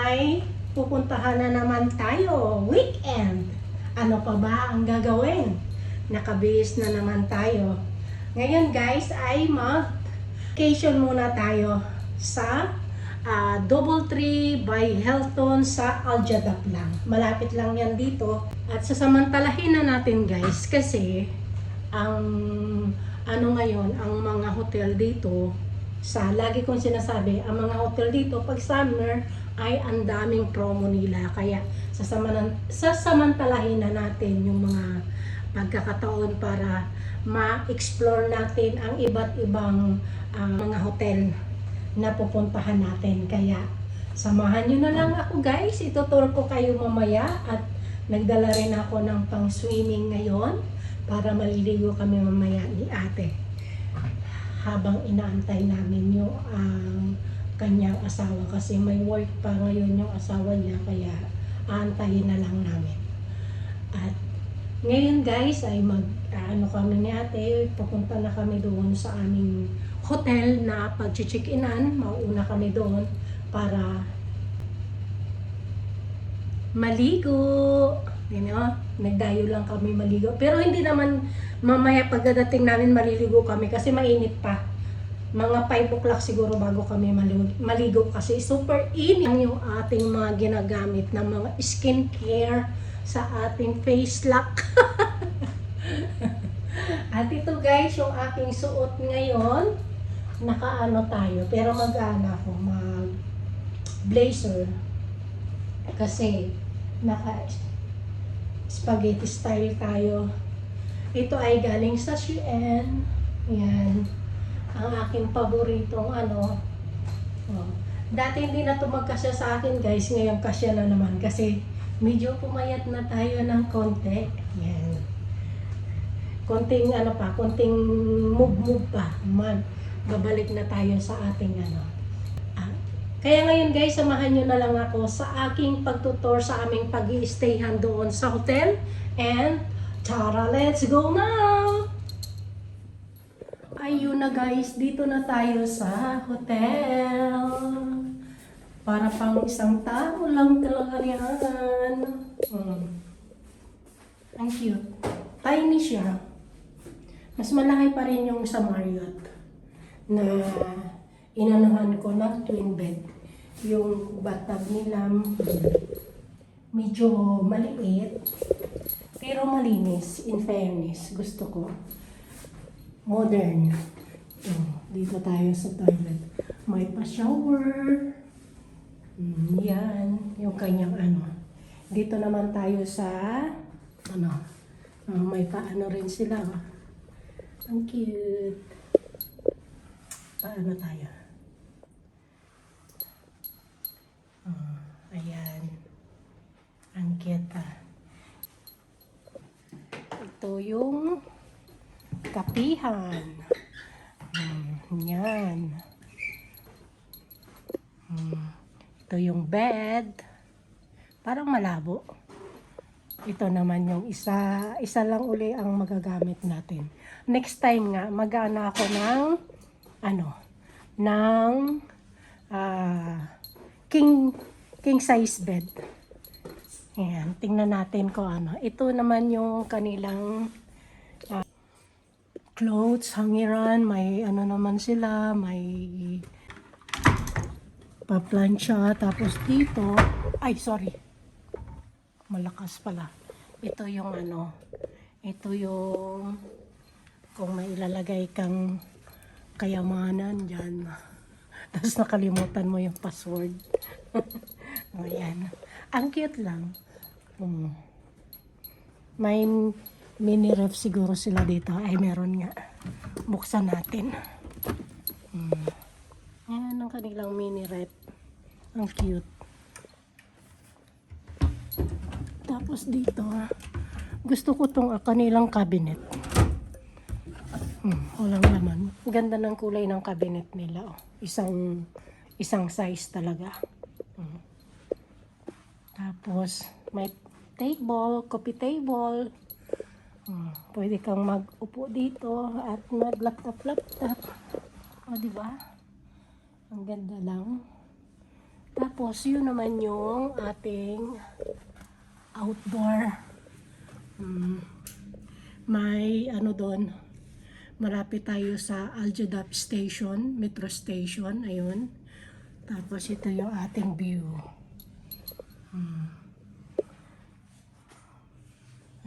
ay pupuntahan na naman tayo. Weekend. Ano pa ba ang gagawin? Nakabihis na naman tayo. Ngayon guys ay mag-vacation muna tayo sa Doubletree by Hilton sa Al Jadab lang. Malapit lang yan dito. At sasamantalahin na natin guys kasi ang ngayon, ang mga hotel dito lagi kong sinasabi, ang mga hotel dito pag summer ay ang daming promo nila. Kaya sasamantalahin na natin yung mga pagkakataon para ma-explore natin ang iba't ibang mga hotel na pupuntahan natin. Kaya samahan nyo na lang ako guys. Ituturo ko kayo mamaya at nagdala rin ako ng pang swimming ngayon para maliligo kami mamaya ni ate habang inaantay namin yung kanyang asawa kasi may work pa ngayon yung asawa niya, kaya aantayin na lang namin. At ngayon guys ay kami ni ate, pupunta na kami doon sa aming hotel na pag-check-inan. Mauuna kami doon para maligo. Nagdayo lang kami maligo. Pero hindi naman mamaya pagdating namin maliligo kami kasi mainit pa. Mga 5 o'clock siguro bago kami maligo kasi super init yung ating mga ginagamit na mga skincare sa ating face lock. At ito guys, yung aking suot ngayon. Nakaano tayo, pero mag blazer. Kasi spaghetti style tayo. Ito ay galing sa Shein. Yan. Ang aking paboritong Dati hindi na ito magkasya sa akin guys. Ngayon kasya na naman kasi medyo pumayat na tayo ng konti. Yan. Konting konting move pa. Babalik na tayo sa ating Kaya ngayon guys, samahan nyo na lang ako sa aking pagtutor sa aming pag-i-stayhan doon sa hotel. And tara, let's go now! Ayun na guys, dito na tayo sa hotel. Para pang isang tao lang talaga yan. Ang cute. Tiny siya. Mas malaki pa rin yung sa Marriott na inanuhan ko ng twin bed. Yung bathtub nila medyo maliit pero malinis. In fairness, gusto ko modern. Dito tayo sa toilet. May pa-shower. Yan, yung kanyang Dito naman tayo sa may paano rin sila. Ang cute. Paano tayo? Ayan. Ang cute. Ito yung kapihan. Yan. Ito yung bed. Parang malabo. Ito naman yung isa lang uli ang magagamit natin. Next time nga, mag-ana ako ng king size bed. Ayan, tingnan natin ko Ito naman yung kanilang clothes, hangiran, may naman sila, may pa-plancha, tapos dito, malakas pala. Ito yung ito yung kung may ilalagay kang kayamanan dyan. Tapos nakalimutan mo yung password. Ayan. Ang cute lang. May mini ref siguro sila dito. Ay, meron nga. Buksan natin. Ayan ang kanilang mini ref. Ang cute. Tapos dito, gusto ko tong kanilang cabinet. Walang laman. Ganda ng kulay ng cabinet nila. Isang size talaga. Tapos, may table, coffee table. Pwede kang mag-upo dito at mag-laptop. O, diba? Ang ganda lang. Tapos, yun naman yung ating outdoor. May ano doon, malapit tayo sa Aljadap Station, Metro Station, ayun. Tapos, ito yung ating view.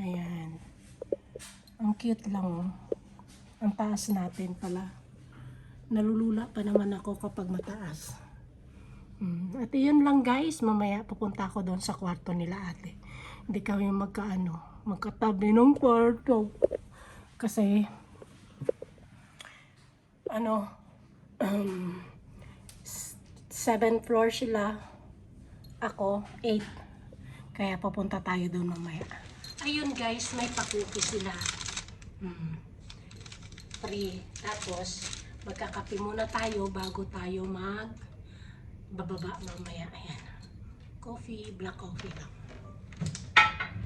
Ayan. Ang cute lang, oh. Ang taas natin pala. Nalulula pa naman ako kapag mataas. At yun lang guys, mamaya pupunta ako doon sa kwarto nila ate. Hindi kami magkatabi ng kwarto. Kasi, 7th floor sila, ako 8. Kaya pupunta tayo doon mamaya. Ayun guys, may pakuki sila. Free. Tapos, magkakape muna tayo bago tayo bababa mamaya. Ayan. Coffee, black coffee lang.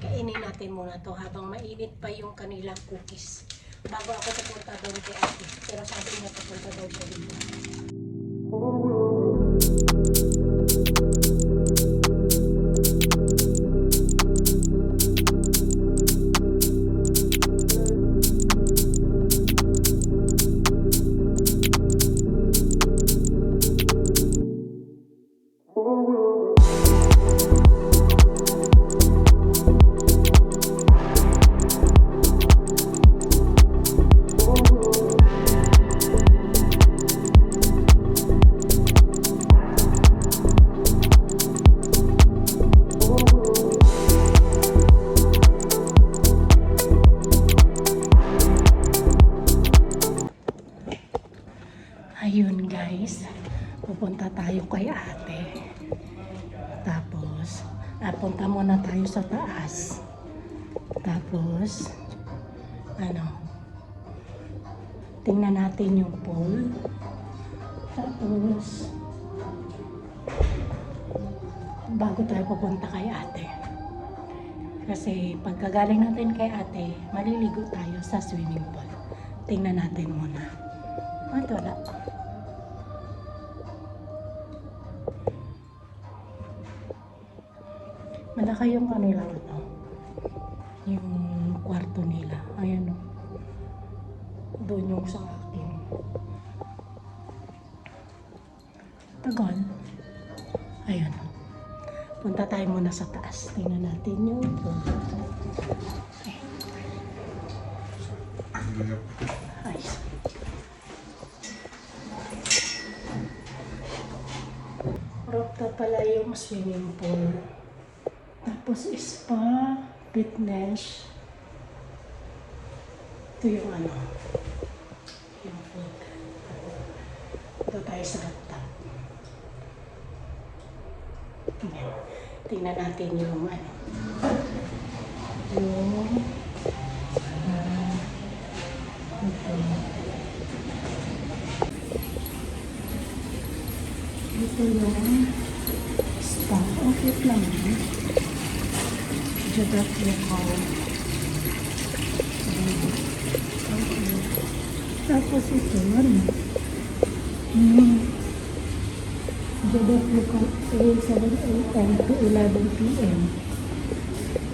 Kainin natin muna to habang mainit pa yung kanilang cookies. Bago ako pupunta doon kay ate. Pero sabi niya pupunta doon siya dito. Ayun guys, pupunta tayo kay ate. Tapos, punta muna tayo sa taas. Tapos, tingnan natin yung pool. Tapos, bago tayo pupunta kay ate. Kasi pagkagaling natin kay ate, maliligo tayo sa swimming pool. Tingnan natin muna. At wala. Malaki yung kanilang yung kwarto nila. Ayan o. Doon yung sa akin. Tagal. Ayan o. Punta tayo muna sa taas. Tingnan natin yung okay. Ayos. Rooftop pala yung swimming pool. Tapos spa, fitness. Ito yung yung food. Ito tayo sa rooftop. Tingnan natin yung ito yung spa. Okay lang. Jadap Lokal. Tapos ito, Jadap Lokal 7 a.m. to 11 p.m.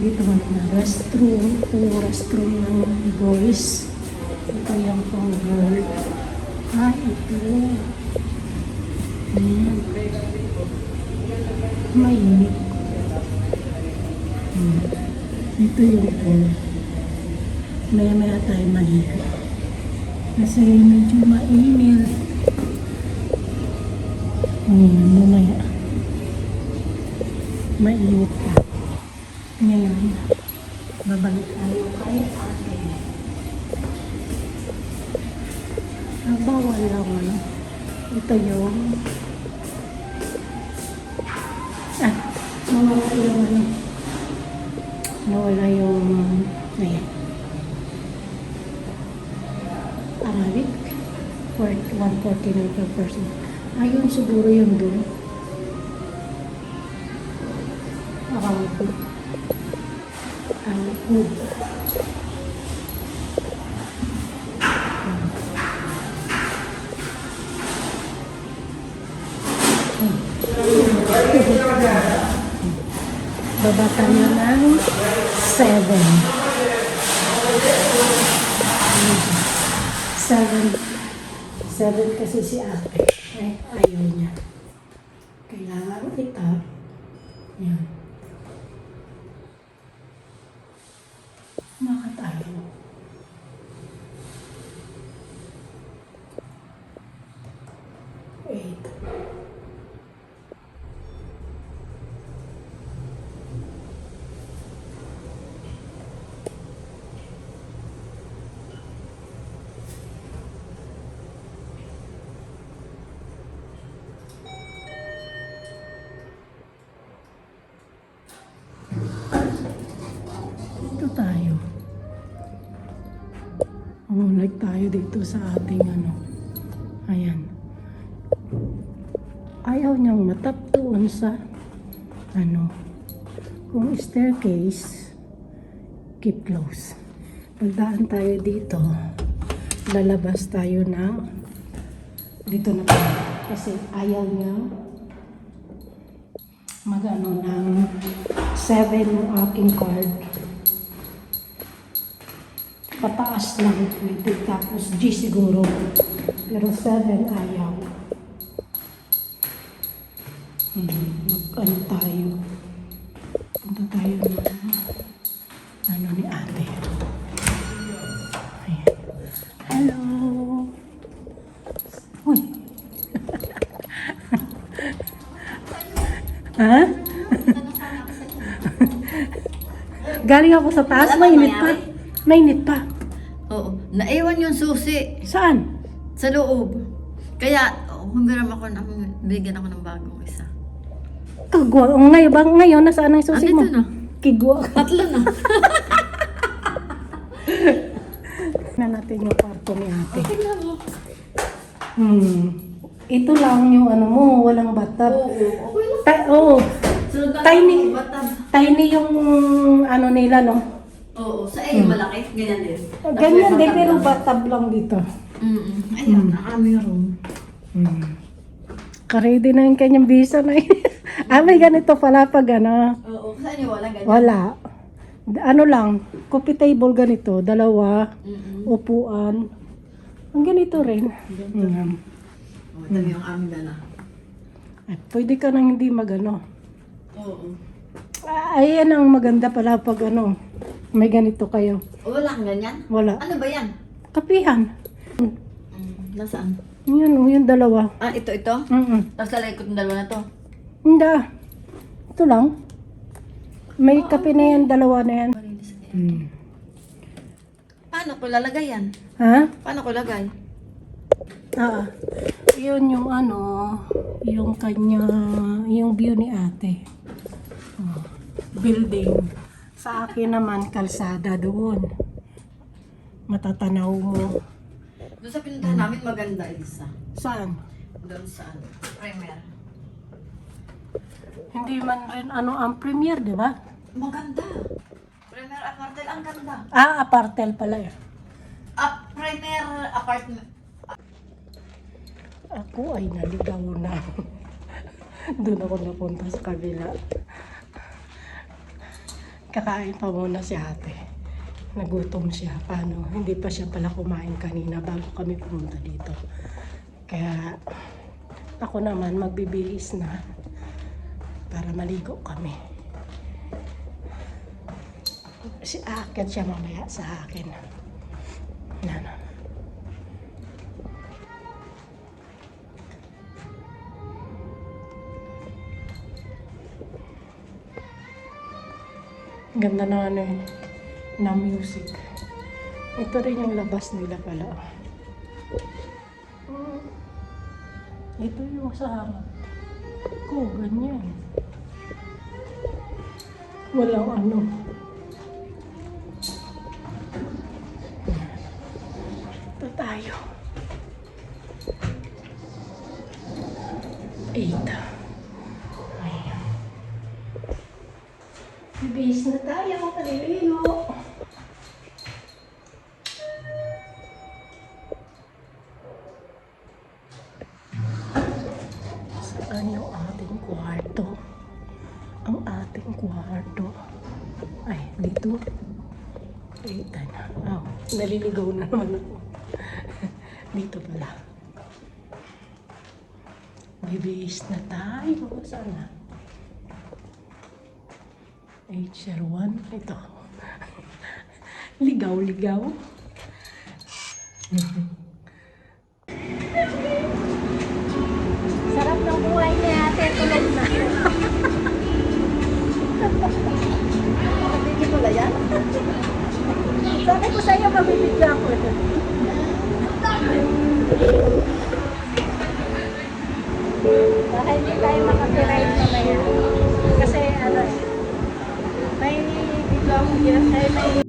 Dito na restroom. Ito yung restroom ng boys. Ito yung pang girl. Ito. Mainit. Ito yung pool. Maya tayo maligo. Kasi medyo mainit. Mamaya. Mainit pa. Ngayon, babalik tayo kay ate. Bawal lang ito yung nawala yung ayan. Arabic for 149 per person. Ayun siguro yung doon. Food. Baba tayo ng 7. 7 kasi si ate. Ay, ayaw niya. Kailangan ito. Yan. Bakit ayaw? Wait. Ito tayo. Like tayo dito sa ating ano. Ayan. Ayaw niyang matap doon sa ano. Kung staircase, keep close. Pagdaan tayo dito, lalabas tayo ng dito na tayo. Kasi ayaw niya magano ng 7 yung aking card. Pataas lang pwede, tapos G siguro. Pero 7 ayaw. Mag-ano tayo. Punta tayo ng ano ni ate. Ayan. Hello! Uy! Ha? Galing ako sa taas, mainit pa. Mainit pa. Oo. Naiwan yung susi Saan? sa loob. Kaya, humiram ako ng, bigyan ako ng bagong isa. Kagwa. Ngayon, nasaan ang susi mo? Andito na. Kigwa. Tatlo na. Na natin yung kwarto ni ate. Tingnan mo. Ito lang yung ano mo, walang bathtub. Oo. Okay lang. Oo. Sunod na Tiny. ako, batab. Tiny yung ano nila, no? Oo. Sa iyo, malaki. Ganyan din. Ganyan din, Tapos pero may bathtub lang dito. Ayan, nakaming room. Karedy na yung kanyang visa na yun. May ganito pala pag ano. Oo. Saan yung wala ganyan? Wala. Ano lang, coffee table ganito, dalawa, upuan. Ang ganito rin. Oh, ito yung aming dala. Pwede ka nang hindi magano. Oo. Ayan ang maganda pala pag ano, may ganito kayo. Wala kang ganyan? Wala. Ano ba yan? Kapihan. Nasaan? Yan o, yung dalawa. Ah, ito. Tapos lalay ko itong dalawa na to. Hindi. Ito lang. May kape na yan, dalawa na yan. Paano ko lalagay yan? Ha? Paano ko lagay? Yun yung ano, yung kanya, yung view ni ate. Building. Sa akin naman, kalsada doon. Matatanaw mo. Doon sa pinuntahan namin maganda, Elsa. Saan? Doon sa Premier. Hindi man rin ano ang premiere, di ba? Maganda. Premier Apartel, ang ganda. Apartel pala eh. Premier Apartment. Ako ay naligaw na. Doon ako napunta sa kabila. Kakain pa muna si ate. Nagutom siya. Paano? Hindi pa siya pala kumain kanina bago kami pumunta dito. Kaya ako naman magbibihis na para maligo kami. Aakyat siya mamaya sa akin. Nana. Ganda na ano eh, na music. Ito rin yung labas nila pala. Ito yung sa harap. Ganyan. Walang ano. Ito tayo. 8. Bibihis na tayo, kaliligo. Saan yung ating kwarto? Ang ating kwarto. dito. Kita na. Oh, naliligaw na naman ako. Dito pala. Bibihis na tayo. Saan na? HR1. Ito. Ligaw-ligaw. Sarap ng buhay niya ate. Tulog na. Mabibigyan ko na yan. Sabi ko sa'yo, mabibigyan ko. Baka hindi tayo makapiride mamaya. Kasi ano eh, may video akong may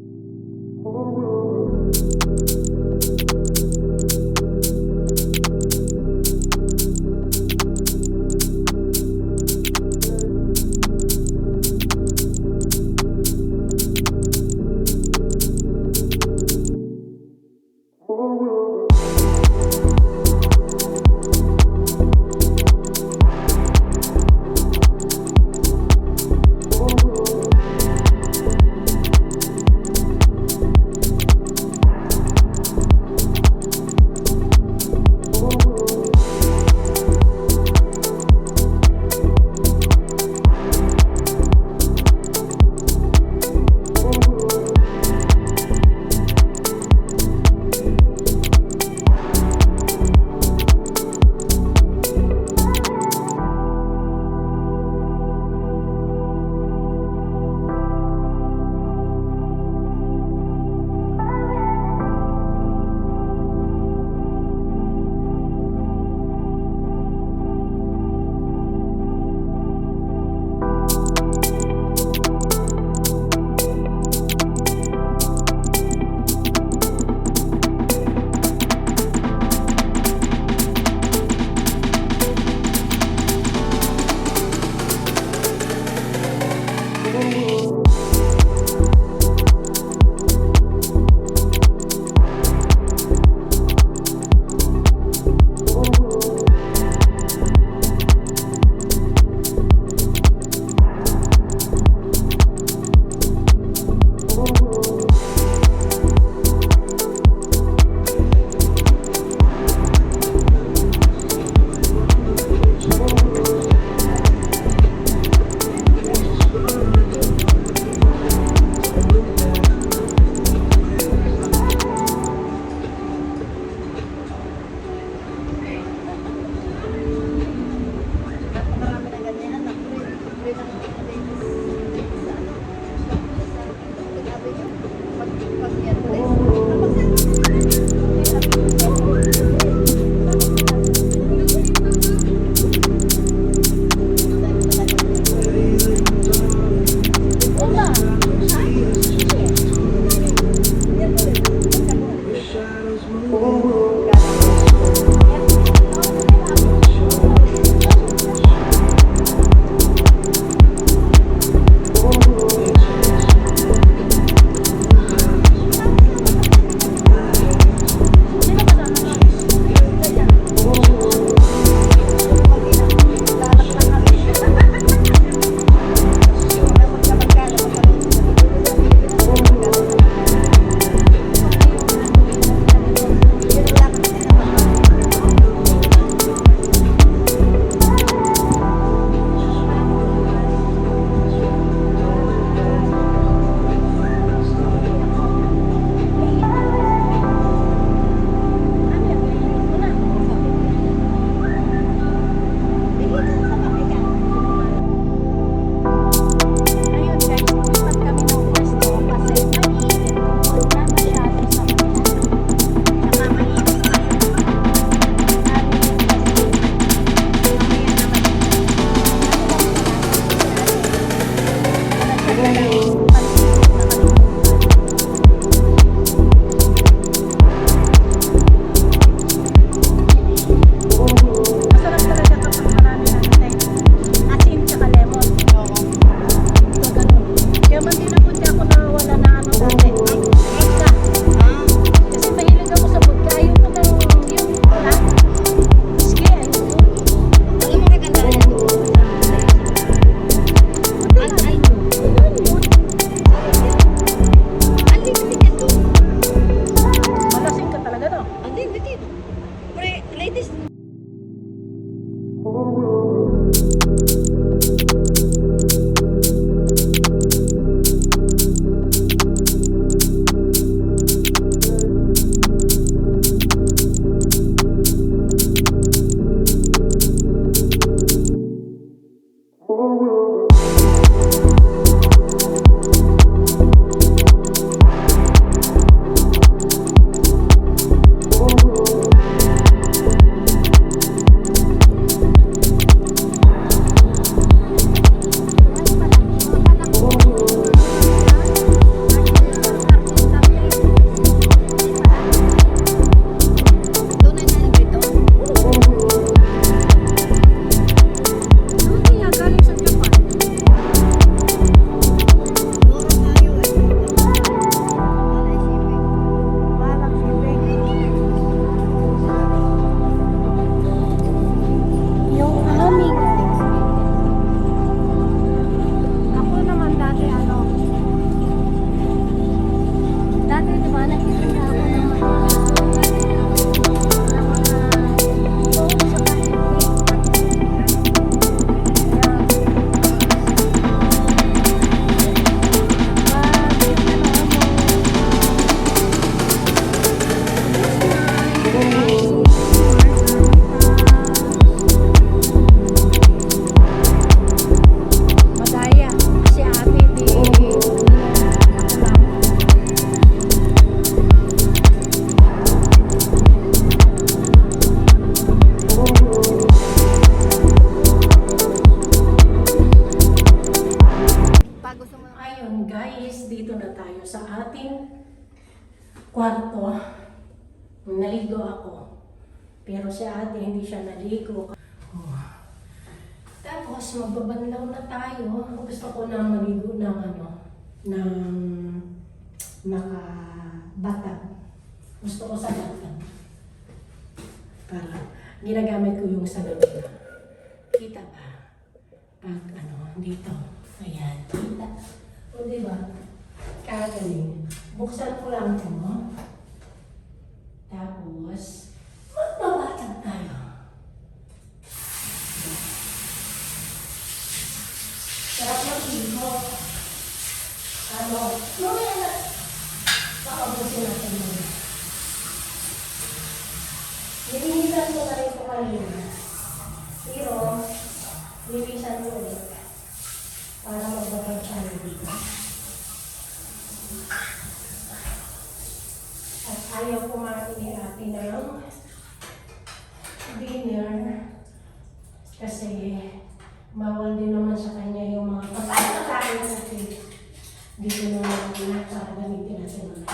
tayo sa ating kwarto. Naligo ako. Pero si ate hindi siya naligo. Oh. Tapos magbabanlaw na tayo. Gusto ko na maligo ng ng nakabatag. Gusto ko sa batag. Para ginagamit ko yung sa gabi. Kita ba? Pag dito. Ayan. Kita. O diba? Kagaling. Buksan ko lang ito. Tapos, magbabatag tayo. Sarap mag-igo. Mamaya na. Pakabusin natin muna. Nilinisan ko na rin ito kanina. Pero, nilisan ko ulit. Para magbatag tayo dito. At ayaw kumain ni ate ng dinner kasi bawal din naman sa kanya yung mga pagkain natin. Dito naman para gamitin natin ulit.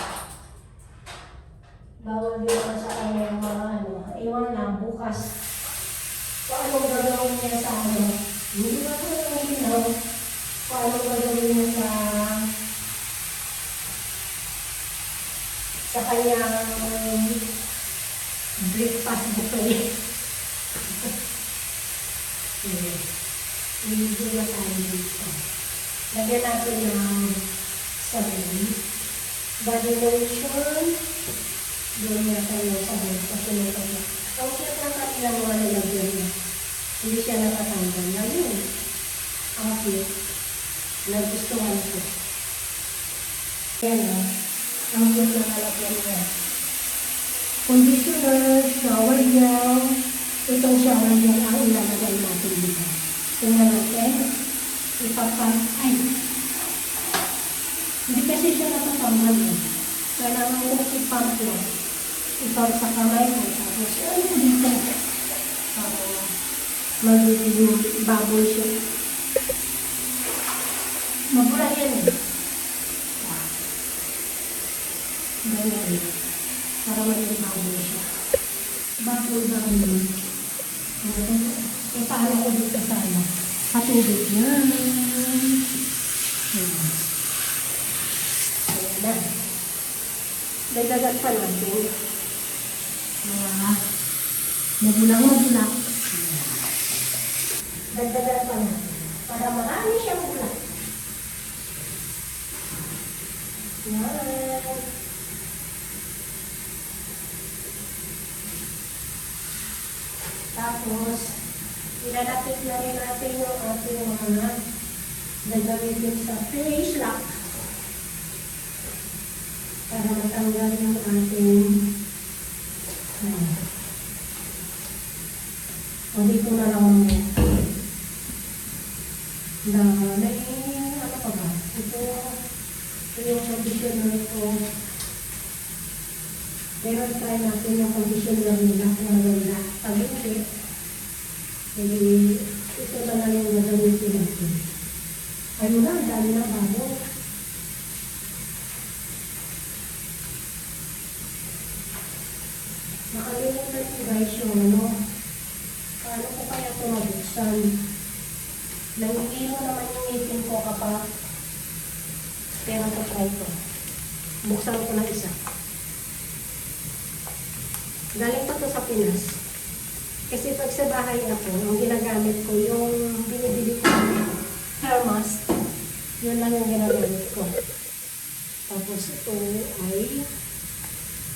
Bawal din naman sa kanya yung mga iwan lang bukas. Kung anong gagawin niya sa hindi ba ito yung ginaw? Kung anong gagawin niya sa kanyang breakfast buffet. Hindi na tayo dito. Lagyan natin ng sabon. Body lotion. Doon na tayo sabon. Kasi na tayo. Ang cute ng kanila mga nilagyan niya. Hindi siya nakatanggal. Ngayon, ang cute. Nagustuhan ko. Yan o. Ang cute ng nalagyan niya. Conditioner, shower gel. Itong shower gel ang ilalagay natin dito. Tingnan natin. Ay. Hindi kasi siya nakatanggal eh. Kailangan ko ipump lang. Ipump sa kamay ko. Tapos, dito. Magiging bubble siya. Mabura yan eh. Ganyan. Para magiging bubble siya. Bubble yun. Paano ko dito sana? Patubig yan. Ayan na. Dagdagan pa natin. Magulang. Dagdagan pa natin. Para marami siyang bulak. Yan. Tapos, ilalapit na rin natin yung ating mga gagamitin sa face lock para matanggal yung ating o dito na lang mo na ano pa ba? Ito yung conditioner ko. Pero try natin yung conditioner nila kung maganda. Pag hindi, ito na lang yung gagamitin natin. Ayun na, dami na bago. Nakalimutan ko guys yung paano ko kaya ito mabuksan. Nangingilo naman yung ngipin ko kapag pero ito try ko. Buksan ko na isa. Galing pa to sa Pinas. Kasi pag sa bahay ako, ang ginagamit ko yung binibili ko hair mask. Yun lang yung ginagamit ko. Tapos ito ay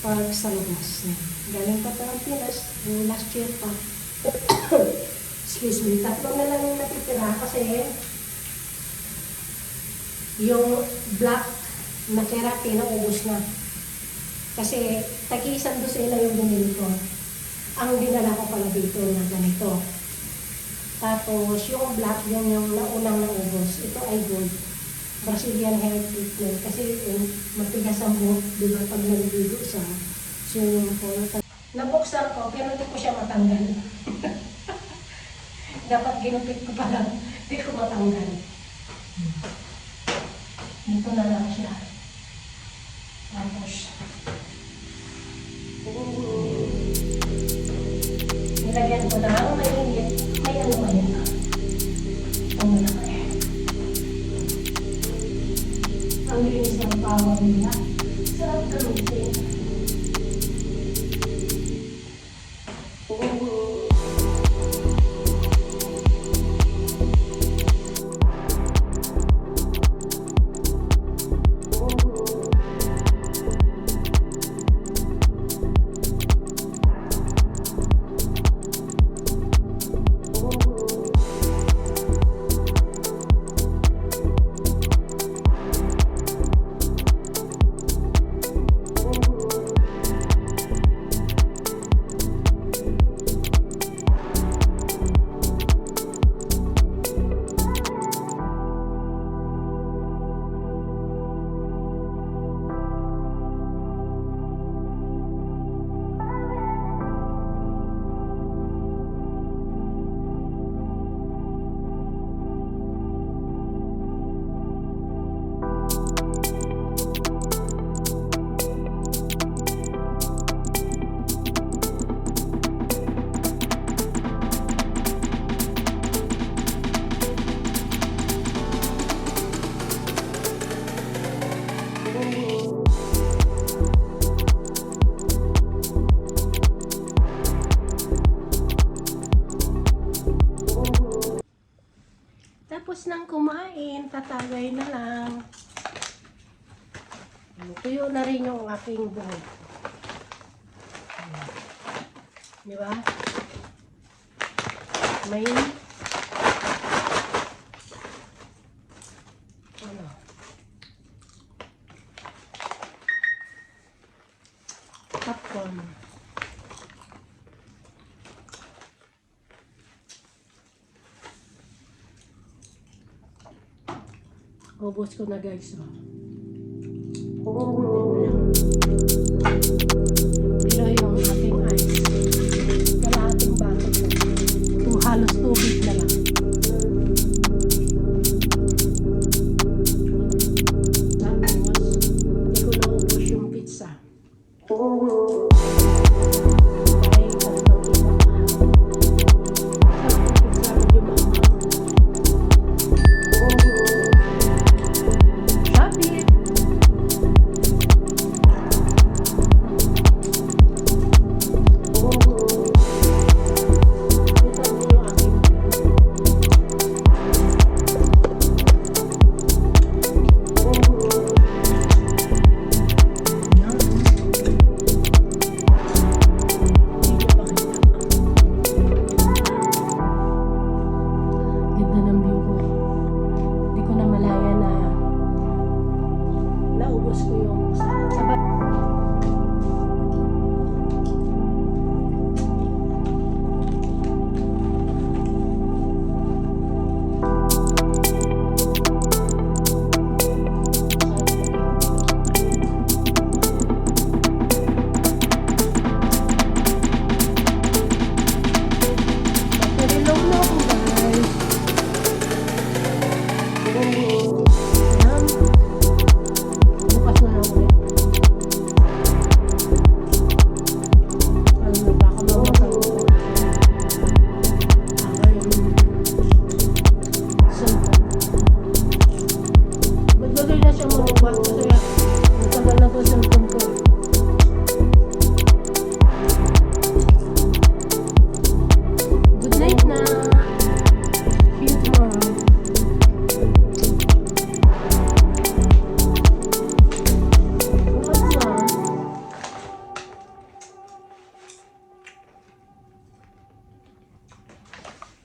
pag sa labas. Galing pa to ng Pinas. Yung last year pa. Excuse me. Tatlong na lang yung natitira kasi yung black na keratin naubos na. Kasi tag-iisang dosena yung binili ko. Ang dinala ko pala dito na ganito. Tapos yung black, yung naunang naubos. Ito ay gold. Brazilian hair treatment. Kasi matigas ang buhok, di ba, pag naligo sa swimming pool. Nabuksan ko, pero hindi ko siya matanggal. Dapat ginupit ko pa lang, hindi ko matanggal. Dito na lang siya. Tapos, nilagyan ko na ang mainit. May ano ngayon na. Ito muna kaya. Ang linis ng power nila. Sarap gamitin. Tapos nang kumain, tatagay na lang. Tuyo na rin yung aking buhok. Di ba? May ano? Popcorn. Ubus ko na guys. Pero yung ating ice, kalahating bakit na. Halos tubig na lang. Tapos, hindi ko naubos yung pizza. Ay, tatlong iba pa. Sarap ng pizza medyo maanghang. Shopee!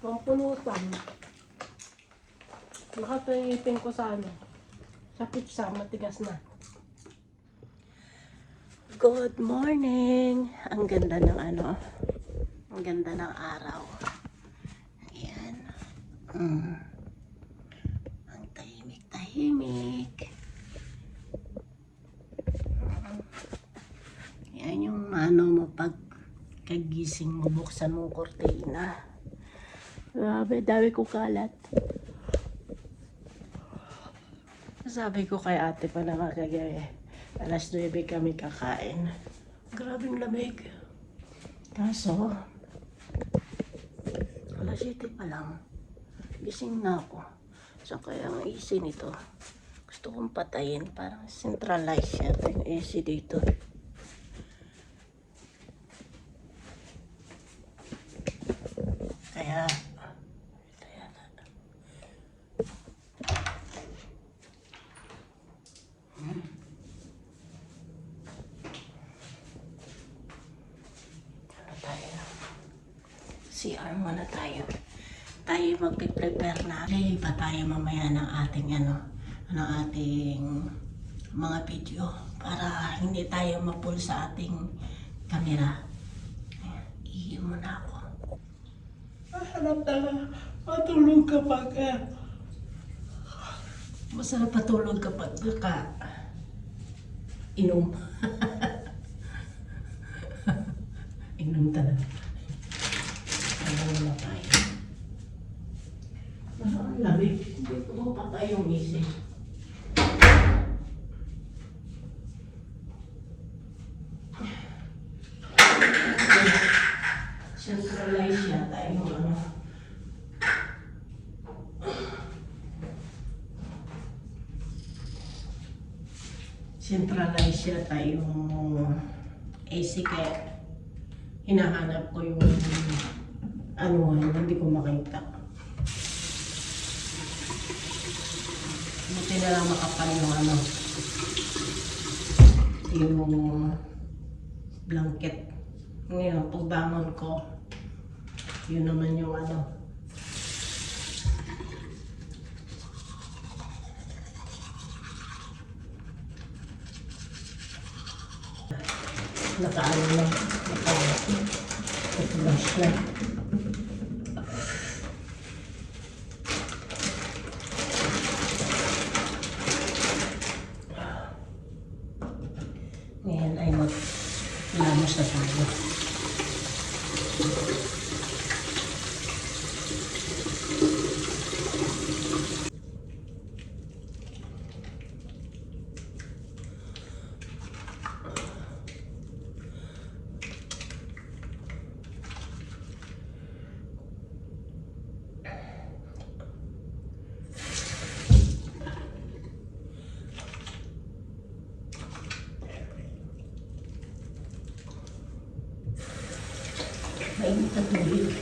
Pampulutan. Nakapangipin ko sa ano. Sa pizza, matigas na. Good morning! Ang ganda ng ano. Ang ganda ng araw. Ayan. Ang tahimik-tahimik. Ayan yung ano mo pagkagising mo, buksan mong kortina. Grabe, dami ko kalat. Sabi ko kay ate pa naman kagabi, Alas 9 kami kakain. Grabing lamig. Kaso, alas 7 pa lang. Gising na ako. So kaya ang AC nito, gusto kong patayin. Parang centralize siya yung AC dito. Kaya, ito yata. Ano tayo? CR muna tayo. Tayo magpiprepare na. Play pa tayo mamaya ng ating ng ating mga video para hindi tayo mapul sa ating camera. Ihi muna ako. Hanap na matulog kapag masarap patulog kapag inom. Inom talaga. Ano na tayo? Ang lamig. Hindi ko patay yung isip. Centralize yata yung centralize yata yung AC kaya hinahanap ko yung hindi ko makita. Buti na lang makapal yung blanket. Ngayon, pagbangon ko, yun naman yung nakaano lang, naka-flash lang. Ngayon ay maglamos na tayo. Mainit na tubig.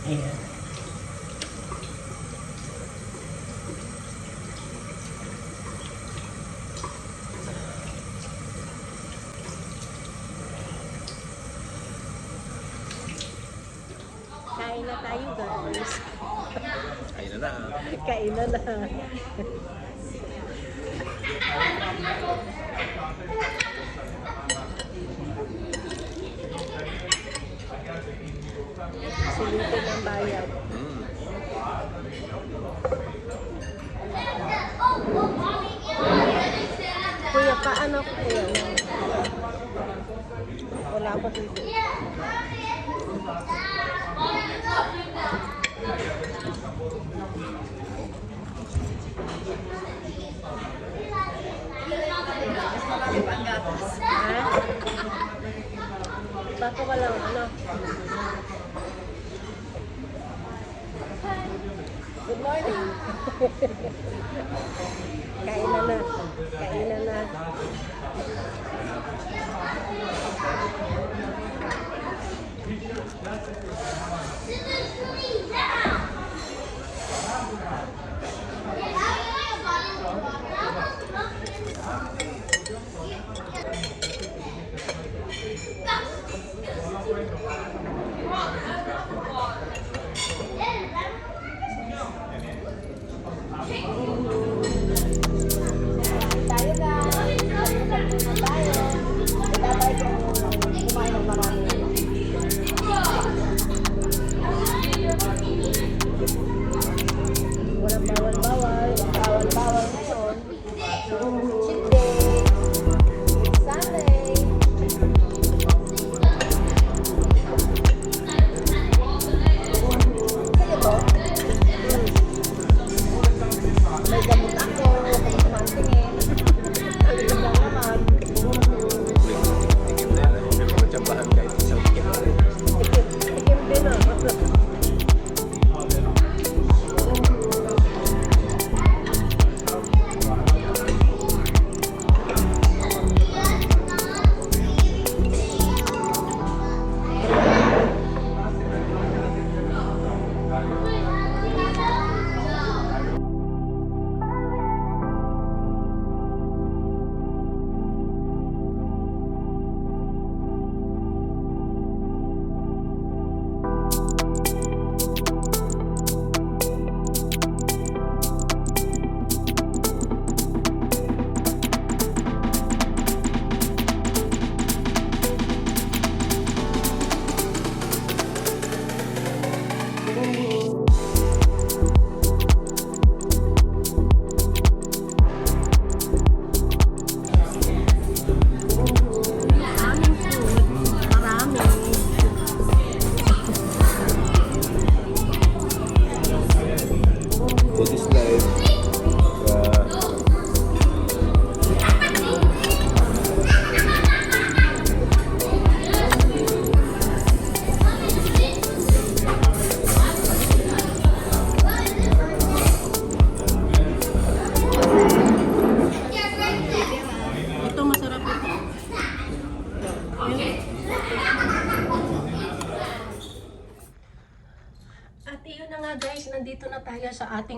Ayan. Kain na tayo, guys. Kain na na. Kain na na. Sulitin ang bayad. Kuya, paano ko kuya? Wala pa dito. Ha? Bako ka lang, Good morning. Kain na na. Kain na na.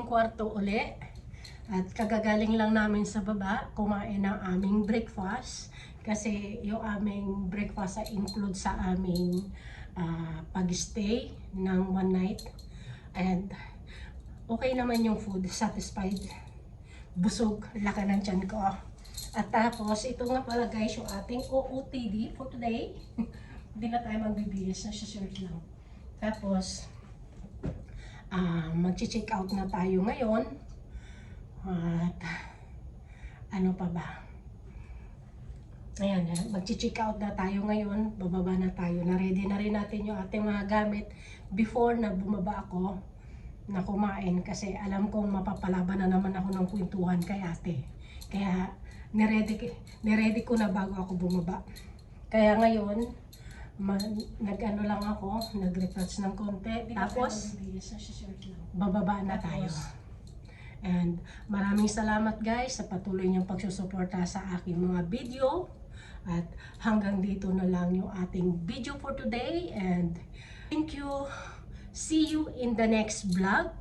kwarto uli. At kagagaling lang namin sa baba, kumain ng aming breakfast. Kasi yung aming breakfast ay include sa aming pag-stay ng one night. And okay naman yung food, satisfied. Busog, laka ng tiyan ko. At tapos, ito nga pala guys, yung ating OOTD for today. Hindi na tayo magbibihis, nasa-search lang. Tapos, mag-check out na tayo ngayon. At ano pa ba? Ayan, mag-check out na tayo ngayon. Bababa na tayo. Na-ready na rin natin yung ating mga gamit before na bumaba ako na kumain. Kasi alam kong mapapalaban na naman ako ng kwentuhan kay ate. Kaya niready ko na bago ako bumaba. Kaya ngayon, nag-ano lang ako, nag-retouch ng konti. Tapos, bababa na tayo. And maraming salamat guys sa patuloy niyong pagsusuporta sa aking mga video. At hanggang dito na lang yung ating video for today. And thank you. See you in the next vlog.